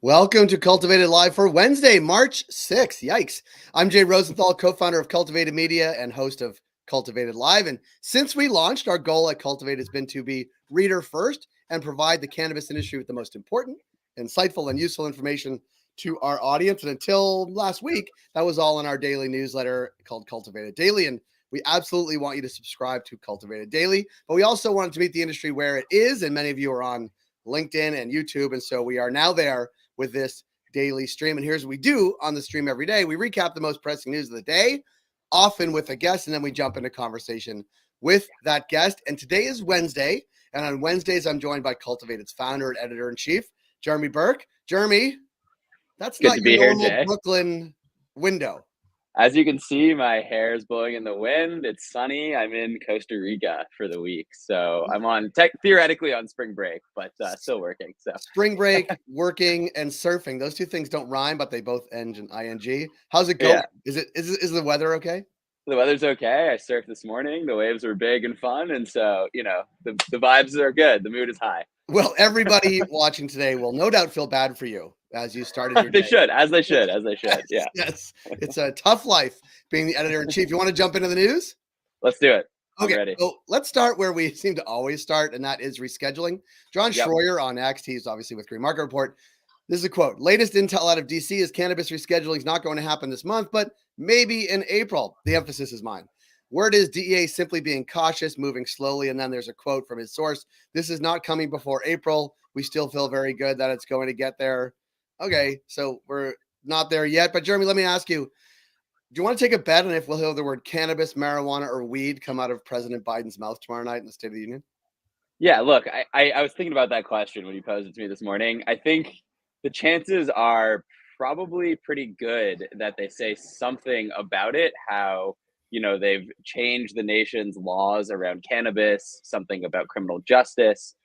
Welcome to Cultivated Live for Wednesday, March 6th. Yikes. I'm Jay Rosenthal, co-founder of Cultivated Media and host of Cultivated Live. And since we launched, our goal at Cultivate has been to be reader first and provide the cannabis industry with the most important, insightful, and useful information to our audience. And until last week, that was all in our daily newsletter called Cultivated Daily. And we absolutely want you to subscribe to Cultivated Daily, but we also wanted to meet the industry where it is. And many of you are on LinkedIn and YouTube. And so we are now there with this daily stream. And here's what we do on the stream every day. We recap the most pressing news of the day, often with a guest, and then we jump into conversation with that guest. And today is Wednesday. And on Wednesdays, I'm joined by Cultivated's founder and editor-in-chief, Jeremy Berke. Jeremy, that's Good not to your be here, normal Jay. Brooklyn window. As you can see, my hair is blowing in the wind. It's sunny. I'm in Costa Rica for the week. So I'm on theoretically on spring break, but still working. So Spring break, working, and surfing. Those two things don't rhyme, but they both end in ing. How's it going? yeah, Is the weather okay? the weather's okay. I surfed this morning. The waves were big and fun. And so, the vibes are good. The mood is high. Well, everybody watching today will no doubt feel bad for you as you started your They day. should, as they should. Yeah. Yes. It's a tough life being the editor-in-chief. You want to jump into the news? Let's do it. I'm Okay, ready. so let's start where we seem to always start, and that is rescheduling. John Yep. Schroyer on X, he's obviously with Green Market Report. This is a quote. Latest intel out of DC is cannabis rescheduling is not going to happen this month, but maybe in April. The emphasis is mine. Word is DEA simply being cautious, moving slowly. And then there's a quote from his source. This is not coming before April. We still feel very good that it's going to get there. Okay, so we're not there yet. But Jeremy, let me ask you, do you want to take a bet on if we'll hear the word cannabis, marijuana, or weed come out of President Biden's mouth tomorrow night in the State of the Union? Yeah, look, I was thinking about that question when you posed it to me this morning. I think the chances are probably pretty good that they say something about it, how, they've changed the nation's laws around cannabis, something about criminal justice.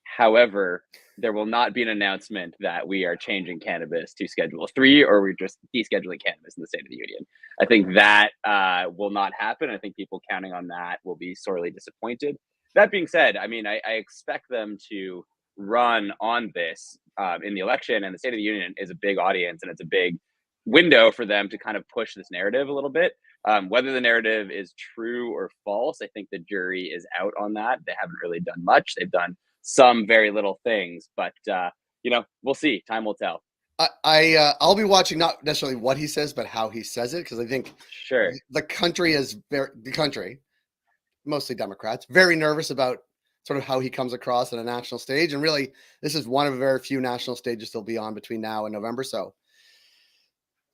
However, there will not be an announcement that we are changing cannabis to Schedule 3 or we're just descheduling cannabis in the State of the Union. I think that will not happen. I think people counting on that will be sorely disappointed. That being said, I mean, I expect them to run on this in the election, and the State of the Union is a big audience and it's a big window for them to kind of push this narrative a little bit. Whether the narrative is true or false, I think the jury is out on that. They haven't really done much. They've done some very little things, but we'll see. Time will tell. I'll be watching not necessarily what he says, but how he says it, because I think Sure. the country, mostly Democrats, very nervous about sort of how he comes across on a national stage. And really, this is one of the very few national stages he'll be on between now and November. So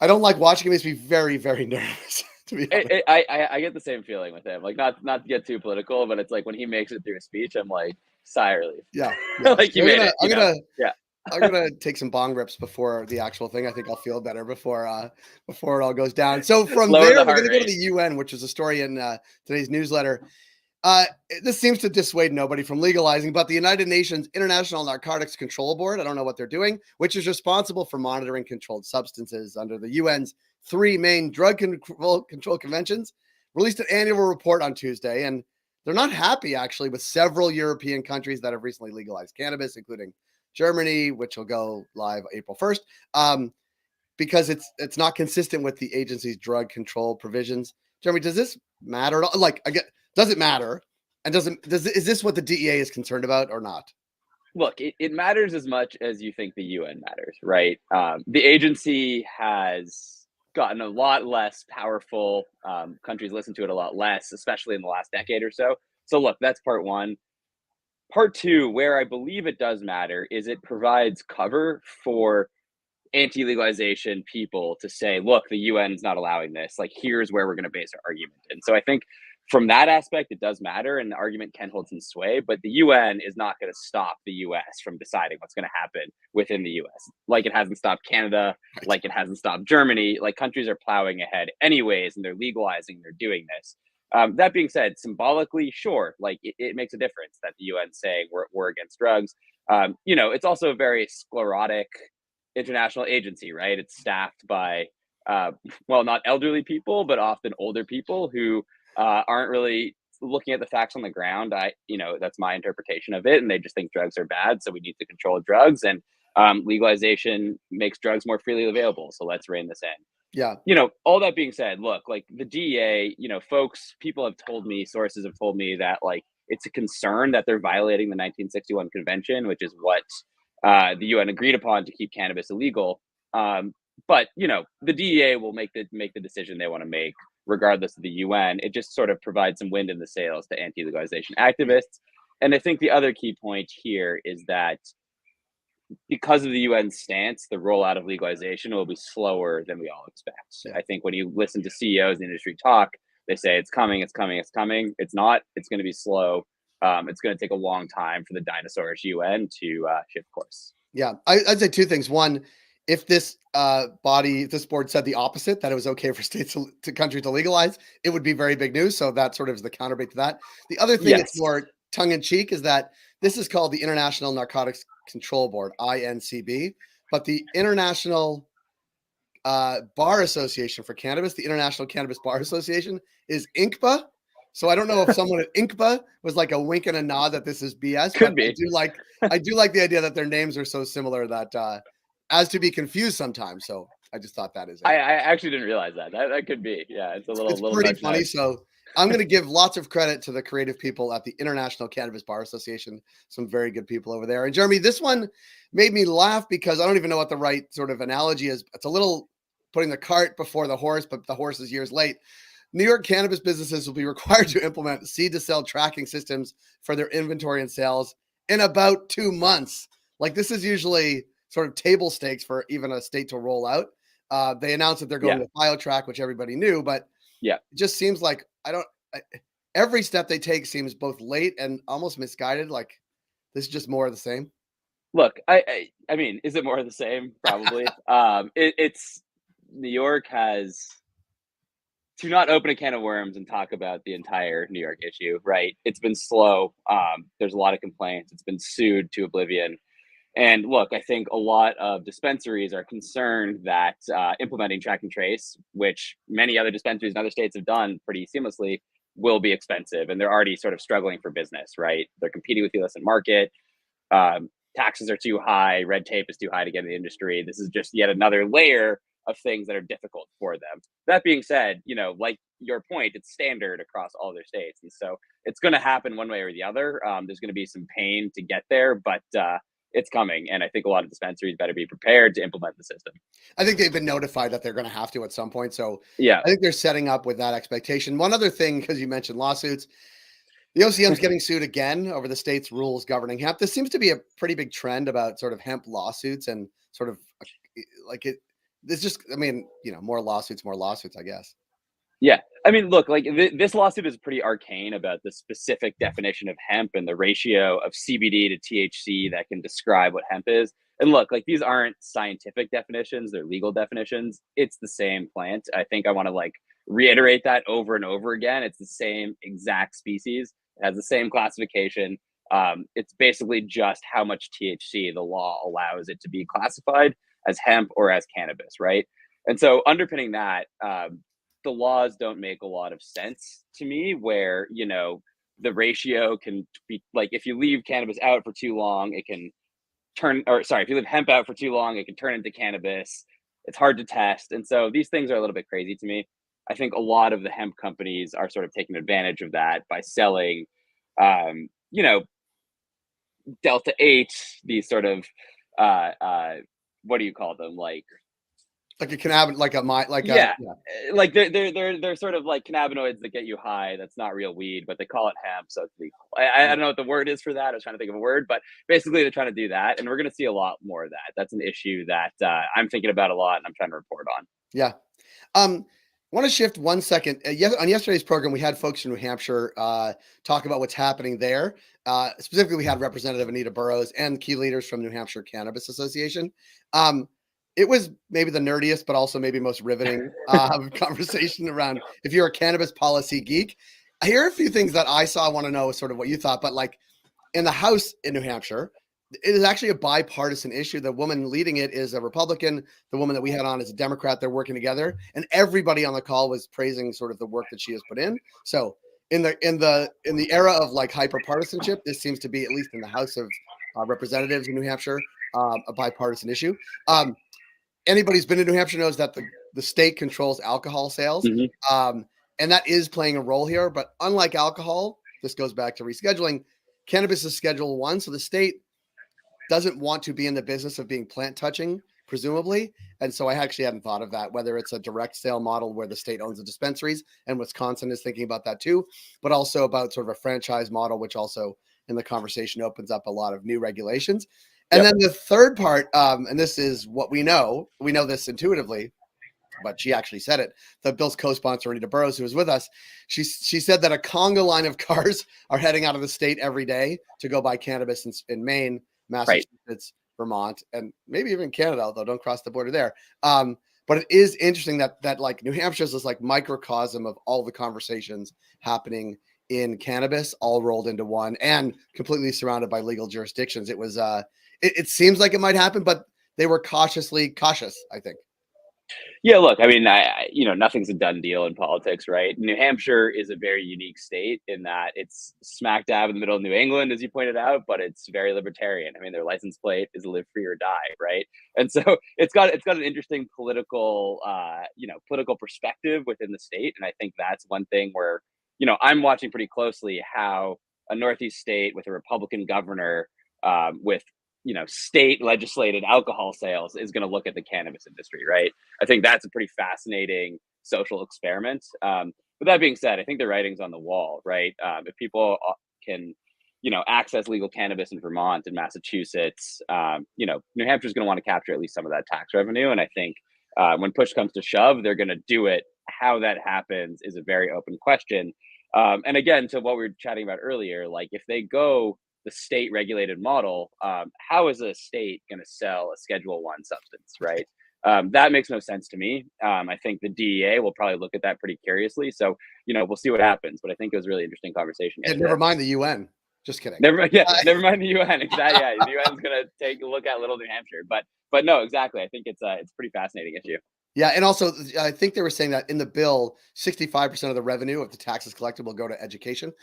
I don't like watching him. He makes me very, very nervous. To be honest. I get the same feeling with him. Like, not to get too political, but it's like when he makes it through a speech, I'm like, sigh of relief. Yeah. Like you made it. I'm gonna take some bong rips before the actual thing. I think I'll feel better before it all goes down. So from there, we're gonna go to the UN, which is a story in today's newsletter. This seems to dissuade nobody from legalizing, but the United Nations International Narcotics Control Board, I don't know what they're doing, which is responsible for monitoring controlled substances under the UN's three main drug control conventions, released an annual report on Tuesday, and they're not happy actually with several European countries that have recently legalized cannabis, including Germany, which will go live April 1st, because it's not consistent with the agency's drug control provisions. Jeremy, does this matter? Like, again, does it matter? And is this what the DEA is concerned about or not? Look, it matters as much as you think the UN matters, right? The agency has gotten a lot less powerful. Countries listen to it a lot less, especially in the last decade or so. So look, that's part one. Part two, where I believe it does matter, is it provides cover for anti-legalization people to say, look, the UN is not allowing this. Like, here's where we're going to base our argument. And so I think from that aspect, it does matter, and the argument can hold some sway, but the UN is not going to stop the US from deciding what's going to happen within the US. Like it hasn't stopped Canada, like it hasn't stopped Germany. Like, countries are plowing ahead anyways, and they're legalizing, they're doing this. That being said, symbolically, sure, like it makes a difference that the UN saying we're against drugs. It's also a very sclerotic international agency, right? It's staffed by, not elderly people, but often older people who aren't really looking at the facts on the ground. That's my interpretation of it. And they just think drugs are bad. So we need to control drugs. And Legalization makes drugs more freely available, so let's rein this in. Yeah. All that being said, look, like the DEA, people have told me, sources have told me that like it's a concern that they're violating the 1961 convention, which is what the UN agreed upon to keep cannabis illegal. But the DEA will make the decision they want to make, regardless of the UN. It just sort of provides some wind in the sails to anti-legalization activists. And I think the other key point here is that because of the UN stance, the rollout of legalization will be slower than we all expect. Yeah. I think when you listen to CEOs in the industry talk, they say it's coming, it's coming, it's coming. It's not. It's going to be slow. It's going to take a long time for the dinosaurish UN to shift course. Yeah, I'd say two things. One, if this this board said the opposite, that it was okay for states to countries to legalize, it would be very big news. So that sort of is the counterbalance to that. The other thing that's Yes. more tongue in cheek is that this is called the International Narcotics Control Board, INCB, but the International Bar Association for Cannabis, the International Cannabis Bar Association, is INCBA. So I don't know if someone at INCBA was like a wink and a nod that this is BS. Could but be. I do like the idea that their names are so similar that as to be confused sometimes. So I just thought that is it. I actually didn't realize that. That could be. Yeah, it's Pretty nudge, funny. nudge. So I'm going to give lots of credit to the creative people at the International Cannabis Bar Association. Some very good people over there. And Jeremy, this one made me laugh because I don't even know what the right sort of analogy is. It's a little putting the cart before the horse, but the horse is years late. New York cannabis businesses will be required to implement seed to sale tracking systems for their inventory and sales in about 2 months. Like this is usually sort of table stakes for even a state to roll out. They announced that they're going with BioTrack, which everybody knew, but it just seems like every step they take seems both late and almost misguided. Like this is just more of the same. Look, I mean, is it more of the same? Probably. It's New York has to not open a can of worms and talk about the entire New York issue, right? It's been slow. There's a lot of complaints. It's been sued to oblivion. And look, I think a lot of dispensaries are concerned that implementing track and trace, which many other dispensaries in other states have done pretty seamlessly, will be expensive. And they're already sort of struggling for business, right? They're competing with the illicit market. Taxes are too high. Red tape is too high to get in the industry. This is just yet another layer of things that are difficult for them. That being said, like your point, it's standard across all their states. And so it's going to happen one way or the other. There's going to be some pain to get there, but it's coming. And I think a lot of dispensaries better be prepared to implement the system. I think they've been notified that they're going to have to at some point. So yeah, I think they're setting up with that expectation. One other thing, because you mentioned lawsuits, the OCM is getting sued again over the state's rules governing hemp. This seems to be a pretty big trend about sort of hemp lawsuits and sort of like it. It's just, I mean, more lawsuits, I guess. Yeah. I mean, look, like this lawsuit is pretty arcane about the specific definition of hemp and the ratio of CBD to THC that can describe what hemp is. And look, like these aren't scientific definitions, they're legal definitions. It's the same plant. I think I want to reiterate that over and over again. It's the same exact species. It has the same classification. It's basically just how much THC the law allows it to be classified as hemp or as cannabis, right? And so underpinning that, the laws don't make a lot of sense to me where, the ratio can be like, if you leave cannabis out for too long, it can if you leave hemp out for too long, it can turn into cannabis. It's hard to test. And so these things are a little bit crazy to me. I think a lot of the hemp companies are sort of taking advantage of that by selling, Delta 8, these sort of, what do you call them? Like a cannabinoid, like they're sort of like cannabinoids that get you high. That's not real weed, but they call it hemp, so it's legal. I don't know what the word is for that. I was trying to think of a word, but basically they're trying to do that, and we're going to see a lot more of that. That's an issue that I'm thinking about a lot, and I'm trying to report on. Yeah. Want to shift 1 second. On yesterday's program, we had folks from New Hampshire talk about what's happening there. Specifically, we had Representative Anita Burrows and key leaders from New Hampshire Cannabis Association. It was maybe the nerdiest, but also maybe most riveting conversation around if you're a cannabis policy geek. Here are a few things that I saw. I want to know sort of what you thought, but like in the House in New Hampshire, it is actually a bipartisan issue. The woman leading it is a Republican. The woman that we had on is a Democrat. They're working together, and everybody on the call was praising sort of the work that she has put in. So in the era of like hyper partisanship, this seems to be, at least in the House of Representatives in New Hampshire, a bipartisan issue. Anybody who's been to New Hampshire knows that the state controls alcohol sales. Mm-hmm. And that is playing a role here. But unlike alcohol, this goes back to rescheduling. Cannabis is Schedule 1. So the state doesn't want to be in the business of being plant touching, presumably. And so I actually hadn't thought of that, whether it's a direct sale model where the state owns the dispensaries, and Wisconsin is thinking about that too, but also about sort of a franchise model, which also in the conversation opens up a lot of new regulations. And then the third part, and this is what we know this intuitively, but she actually said it. The Bill's co-sponsor, Anita Burrows, who was with us, she said that a conga line of cars are heading out of the state every day to go buy cannabis in Maine, Massachusetts, Vermont, and maybe even Canada, although don't cross the border there. But it is interesting that like New Hampshire is this like microcosm of all the conversations happening in cannabis, all rolled into one and completely surrounded by legal jurisdictions. It was it seems like it might happen, but they were cautiously cautious, I think. Yeah, look, I mean, nothing's a done deal in politics, right? New Hampshire is a very unique state in that it's smack dab in the middle of New England, as you pointed out, but it's very libertarian. I mean, their license plate is live free or die, right? And so it's got an interesting political, political perspective within the state, and I think that's one thing where, I'm watching pretty closely how a Northeast state with a Republican governor, with state legislated alcohol sales is going to look at the cannabis industry, right? I think that's a pretty fascinating social experiment. But that being said, I think the writing's on the wall, right? If people can, access legal cannabis in Vermont and Massachusetts, New Hampshire's going to want to capture at least some of that tax revenue. And I think when push comes to shove, they're going to do it. How that happens is a very open question. And again, to what we were chatting about earlier, like if they go the state regulated model, how is a state going to sell a Schedule 1 substance, right? That makes no sense to me. I think the DEA will probably look at that pretty curiously. So, we'll see what happens. But I think it was a really interesting conversation. Yeah, never mind the UN. Just kidding. Never mind the UN. Exactly. Yeah, the UN is going to take a look at little New Hampshire. But no, exactly. I think it's a pretty fascinating issue. Yeah, and also I think they were saying that in the bill, 65% of the revenue of the taxes collected will go to education,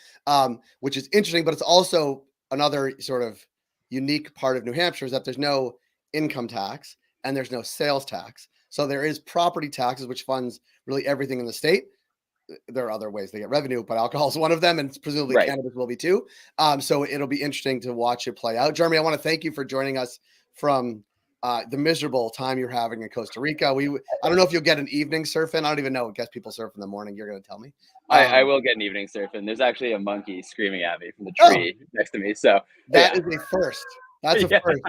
which is interesting. But it's also another sort of unique part of New Hampshire is that there's no income tax and there's no sales tax. So there is property taxes, which funds really everything in the state. There are other ways they get revenue, but alcohol is one of them, and presumably cannabis will be too. So it'll be interesting to watch it play out. Jeremy, I want to thank you for joining us from the miserable time you're having in Costa Rica. I don't know if you'll get an evening surf in. I don't even know. I guess people surf in the morning. You're going to tell me. I will get an evening surf in. There's actually a monkey screaming at me from the tree next to me. So that is a first. That's a first.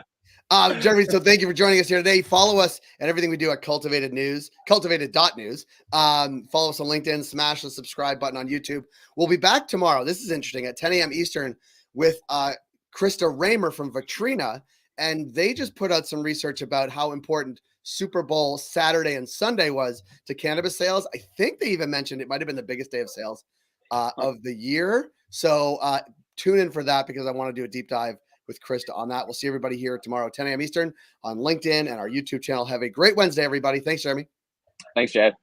Jeremy, so thank you for joining us here today. Follow us and everything we do at Cultivated.news. Follow us on LinkedIn, smash the subscribe button on YouTube. We'll be back tomorrow. This is interesting at 10 a.m. Eastern with Krista Raymer from Vitrina. And they just put out some research about how important Super Bowl Saturday and Sunday was to cannabis sales. I think they even mentioned it might have been the biggest day of sales of the year. So tune in for that because I want to do a deep dive with Krista on that. We'll see everybody here tomorrow, 10 a.m. Eastern on LinkedIn and our YouTube channel. Have a great Wednesday, everybody. Thanks, Jeremy. Thanks, Chad.